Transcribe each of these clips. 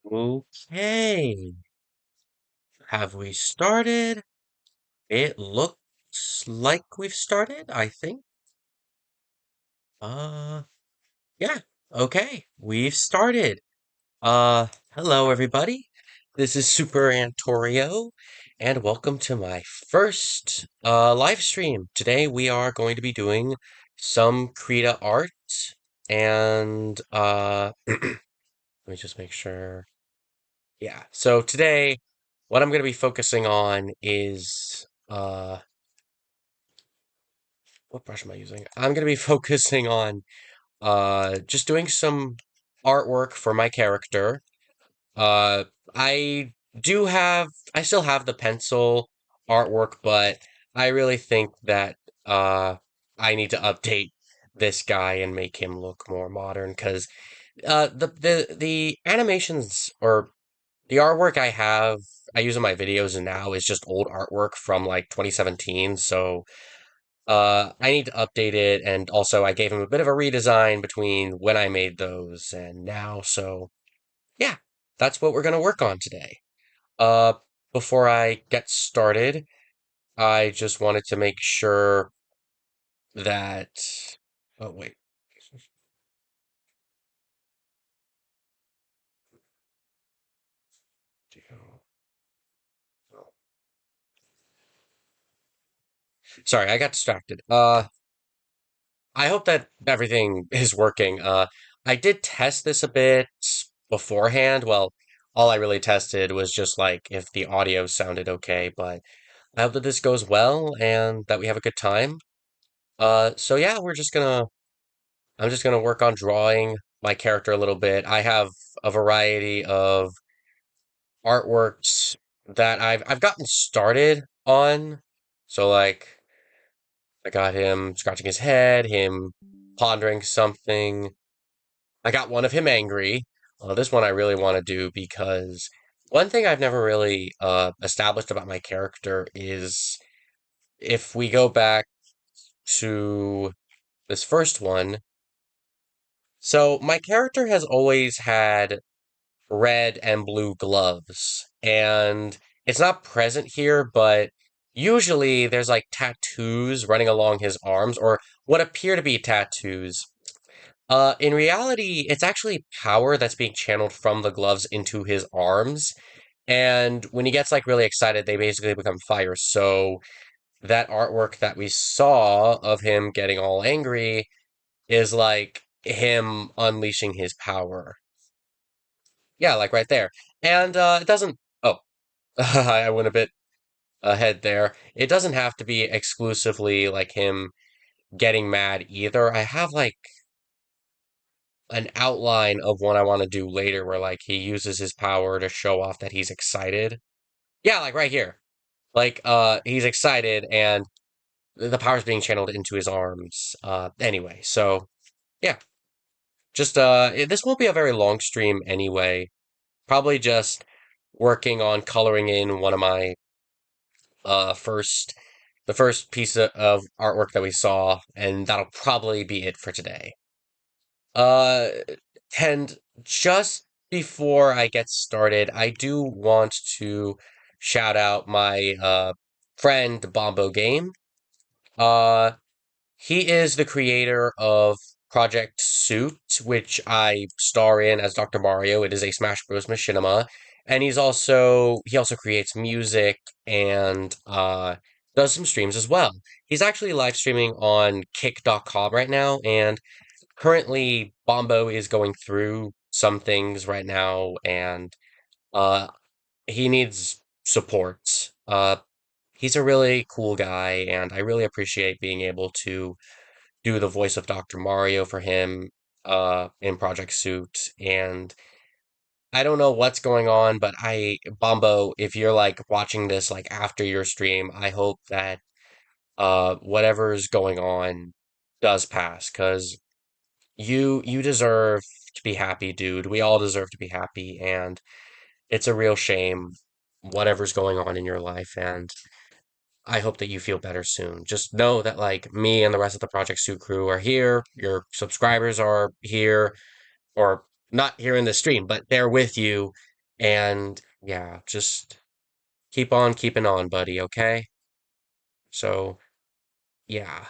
Okay, have we started? It looks like we've started, I think. Uh, yeah, okay, we've started. Hello everybody. This is Super Antorio, and welcome to my first live stream. Today we are going to be doing some Krita art, and let me just make sure. Yeah, so today what I'm going to be focusing on is what brush am I using? I'm going to be focusing on just doing some artwork for my character. Uh I I still have the pencil artwork, but I really think that I need to update this guy and make him look more modern because the animations or the artwork I use in my videos now is just old artwork from like 2017, so I need to update it, and also I gave him a bit of a redesign between when I made those and now, so yeah, that's what we're gonna work on today. Uh, Before I get started, I just wanted to make sure that, oh wait. Sorry, I got distracted. I hope that everything is working. I did test this a bit beforehand. Well, all I really tested was just like if the audio sounded okay, but I hope that this goes well and that we have a good time. So yeah, I'm just gonna work on drawing my character a little bit. I have a variety of artworks that I've gotten started on. So like I got him scratching his head, him pondering something. I got one of him angry. This one I really want to do because one thing I've never really established about my character is if we go back to this first one. So my character has always had red and blue gloves, and it's not present here, but usually there's like tattoos running along his arms, or what appear to be tattoos. In reality, it's actually power that's being channeled from the gloves into his arms. And when he gets like really excited, they basically become fire. So that artwork that we saw of him getting all angry is like him unleashing his power. Yeah, like right there. And it doesn't. Oh, I went a bit ahead there. It doesn't have to be exclusively like him getting mad either. I have like an outline of what I want to do later where like he uses his power to show off that he's excited. Yeah, like right here. Like he's excited and the power's being channeled into his arms. Anyway, so yeah. Just this won't be a very long stream anyway. Probably just working on coloring in one of my first the first piece of artwork that we saw, and that'll probably be it for today. Uh, and just before I get started, I do want to shout out my friend Bombo Game. Uh, he is the creator of Project Suit, which I star in as Dr. Mario. It is a Smash Bros. Machinima, and he also creates music and does some streams as well. He's actually live streaming on Kick.com right now, and currently Bombo is going through some things right now, and uh, he needs support. He's a really cool guy, and I really appreciate being able to do the voice of Dr. Mario for him in Project Suit. And I don't know what's going on, but Bombo, if you're like watching this like after your stream, I hope that whatever's going on does pass, because you deserve to be happy, dude. We all deserve to be happy, and it's a real shame whatever's going on in your life, and I hope that you feel better soon. Just know that like me and the rest of the Project Suit crew are here. Your subscribers are here, or not here in the stream, but they're with you. And yeah, just keep on keeping on, buddy, okay? So, yeah,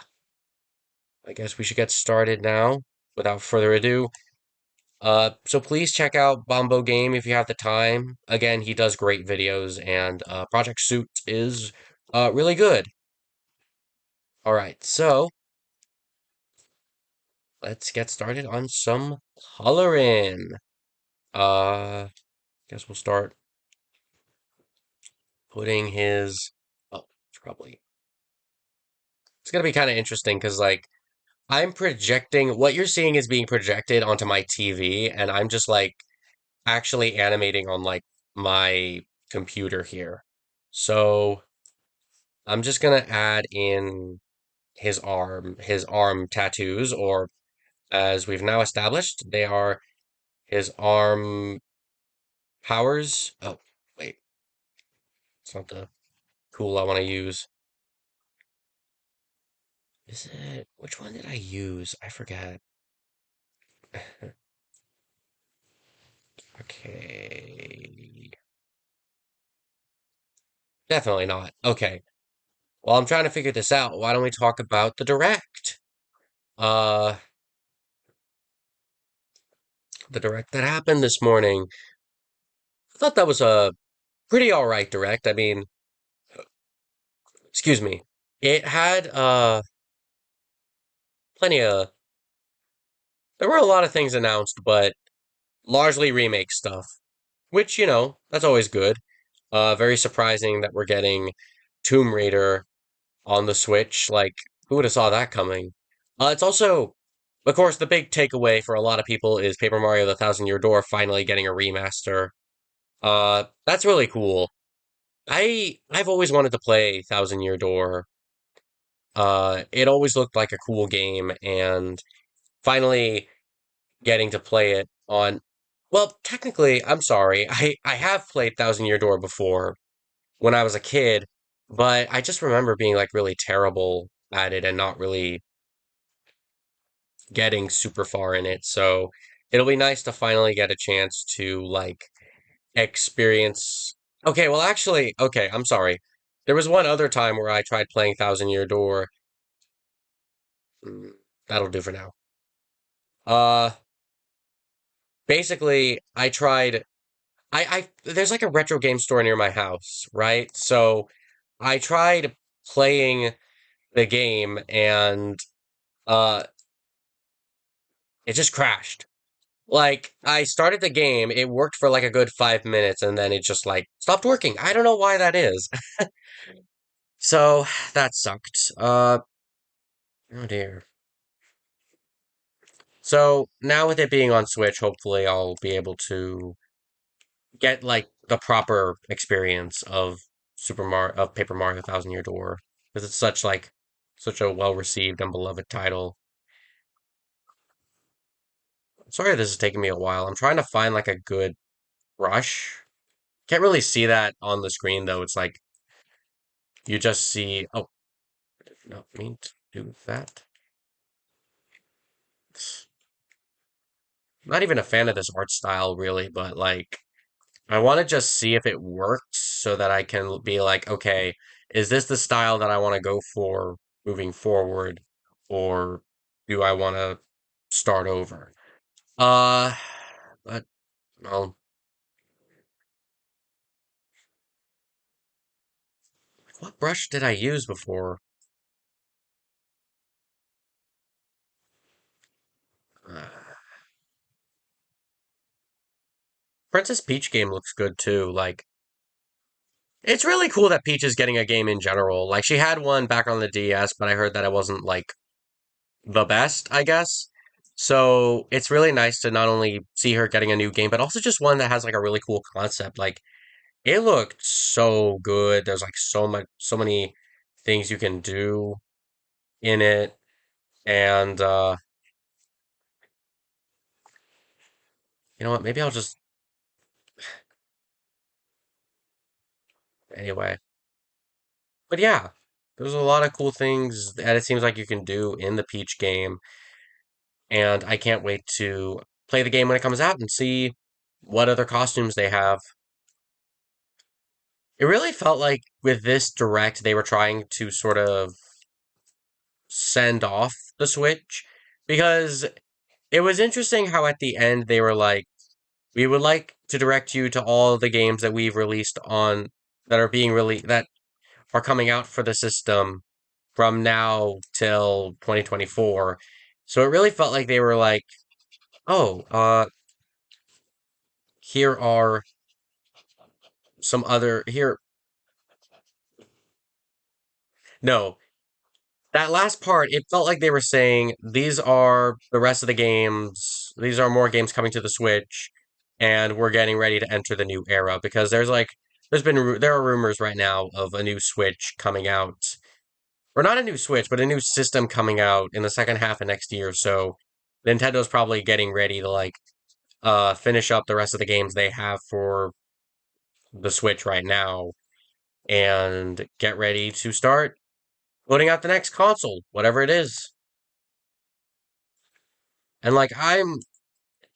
I guess we should get started now without further ado. So please check out Bombo Game if you have the time. Again, he does great videos, and Project Suit is really good. All right, so let's get started on some coloring. Guess we'll start putting his. Oh, it's probably it's gonna be kind of interesting because like I'm projecting what you're seeing is being projected onto my TV, and I'm just like actually animating on like my computer here. So I'm just gonna add in his arm tattoos, or as we've now established, they are his arm powers. Oh, wait, it's not the tool I want to use. Is it? Which one did I use? I forget. Okay. Definitely not. Okay. Well, I'm trying to figure this out. Why don't we talk about the direct? Uh, the direct that happened this morning. I thought that was a pretty all right direct. I mean, excuse me. It had plenty of there were a lot of things announced, but largely remake stuff, which, that's always good. Very surprising that we're getting Tomb Raider on the Switch. Like, who would have saw that coming? It's also, of course, the big takeaway for a lot of people is Paper Mario: The Thousand Year Door finally getting a remaster. That's really cool. I've always wanted to play Thousand Year Door. It always looked like a cool game, and finally getting to play it on. Well, technically, I'm sorry. I have played Thousand Year Door before when I was a kid, but I just remember being like really terrible at it and not really getting super far in it. So it'll be nice to finally get a chance to like experience. Okay, well, actually, okay, I'm sorry. There was one other time where I tried playing Thousand Year Door. Mm, That'll do for now. Uh, Basically, I tried. There's like a retro game store near my house, right? So I tried playing the game and uh it just crashed. Like I started the game, it worked for like a good 5 minutes and then it just like stopped working. I don't know why that is. So that sucked. Oh dear. So now with it being on Switch, hopefully I'll be able to get like the proper experience of Paper Mario Thousand Year Door because it's such a well received and beloved title. Sorry this is taking me a while. I'm trying to find like a good brush. Can't really see that on the screen though. It's like you just see. Oh, I did not mean to do that. Not even a fan of this art style really, but like I want to just see if it works so that I can be like, okay, is this the style that I want to go for moving forward, or do I want to start over? Uh, but well, what brush did I use before? Uh, Princess Peach game looks good too. Like, it's really cool that Peach is getting a game in general. Like, she had one back on the DS, but I heard that it wasn't like the best, I guess. So it's really nice to not only see her getting a new game, but also just one that has like a really cool concept. Like it looked so good. There's like so many things you can do in it. And you know what? Maybe I'll just anyway. But yeah, there's a lot of cool things that it seems like you can do in the Peach game, and I can't wait to play the game when it comes out and see what other costumes they have. It really felt like with this direct, they were trying to sort of send off the Switch because it was interesting how at the end they were like, we would like to direct you to all the games that we've released on that are being that are coming out for the system from now till 2024. So it really felt like they were like, oh, here are some other here. No, that last part, it felt like they were saying these are the rest of the games. These are more games coming to the Switch, and we're getting ready to enter the new era because there are rumors right now of a new Switch coming out, or not a new Switch, but a new system coming out in the second half of next year. So Nintendo's probably getting ready to finish up the rest of the games they have for the Switch right now and get ready to start loading out the next console, whatever it is. And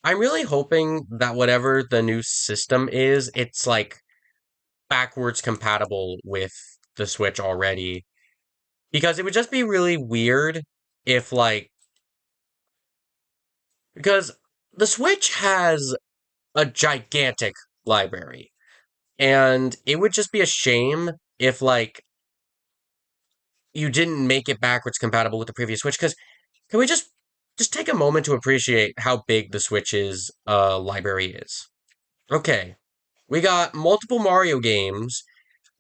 I'm really hoping that whatever the new system is, it's like backwards compatible with the Switch already. Because it would just be really weird if because the Switch has a gigantic library. And it would just be a shame if you didn't make it backwards compatible with the previous Switch. Because can we just take a moment to appreciate how big the Switch's library is? Okay, we got multiple Mario games,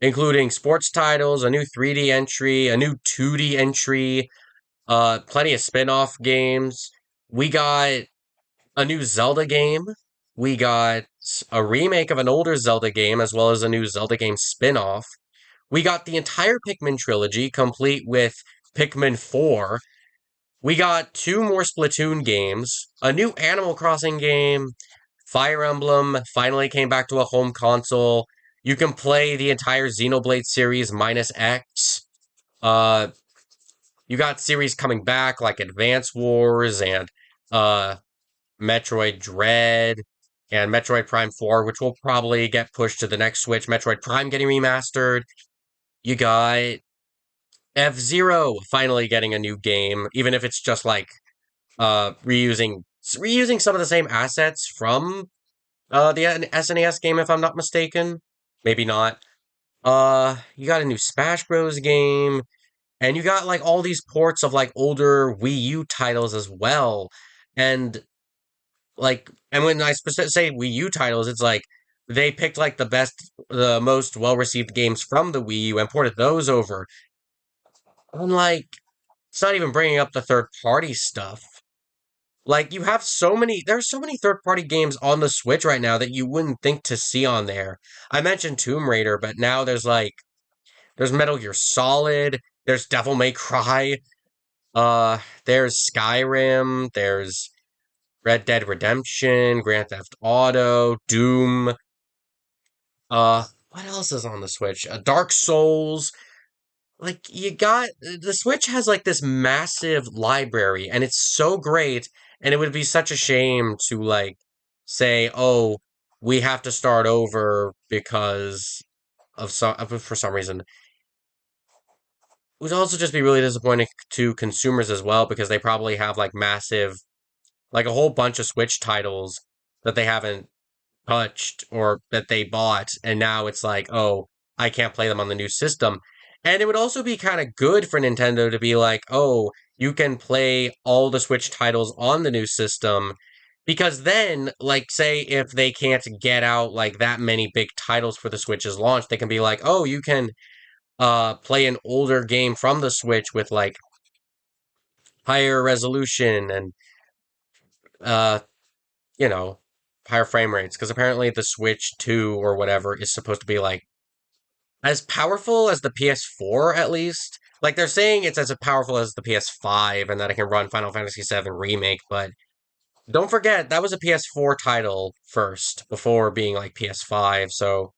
including sports titles, a new 3D entry, a new 2D entry, plenty of spin-off games. We got a new Zelda game. We got a remake of an older Zelda game, as well as a new Zelda game spin-off. We got the entire Pikmin trilogy, complete with Pikmin 4. We got two more Splatoon games, a new Animal Crossing game, Fire Emblem finally came back to a home console. You can play the entire Xenoblade series minus X. Uh, you got series coming back like Advance Wars and uh, Metroid Dread and Metroid Prime 4, which will probably get pushed to the next Switch. Metroid Prime getting remastered. You got F-Zero finally getting a new game, even if it's just reusing some of the same assets from the SNES game, if I'm not mistaken. Maybe not. You got a new Smash Bros. Game, and you got like all these ports of like older Wii U titles as well. And and when I say Wii U titles, it's like they picked like the most well received games from the Wii U and ported those over. And it's not even bringing up the third party stuff. Like you have there's so many third party games on the Switch right now that you wouldn't think to see on there. I mentioned Tomb Raider, but now there's Metal Gear Solid, there's Devil May Cry, there's Skyrim, there's Red Dead Redemption, Grand Theft Auto, Doom. What else is on the Switch? Dark Souls. Like you got the Switch has like this massive library and it's so great and it would be such a shame to say, "Oh, we have to start over because of for some reason." It would also just be really disappointing to consumers as well because they probably have a whole bunch of Switch titles that they haven't touched or that they bought, and now it's like, oh, I can't play them on the new system. And it would also be kind of good for Nintendo to be like, oh, you can play all the Switch titles on the new system. Because then, say if they can't get out like that many big titles for the Switch's launch, they can be like, oh, you can play an older game from the Switch with higher resolution and uh you know, higher frame rates because apparently the Switch 2 or whatever is supposed to be as powerful as the PS4 at least. Like they're saying it's as powerful as the PS5 and that it can run Final Fantasy VII Remake, but don't forget that was a PS4 title first before being PS5, so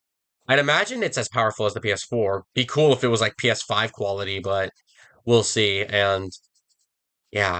I'd imagine it's as powerful as the PS4. Be cool if it was PS5 quality, but we'll see. And yeah.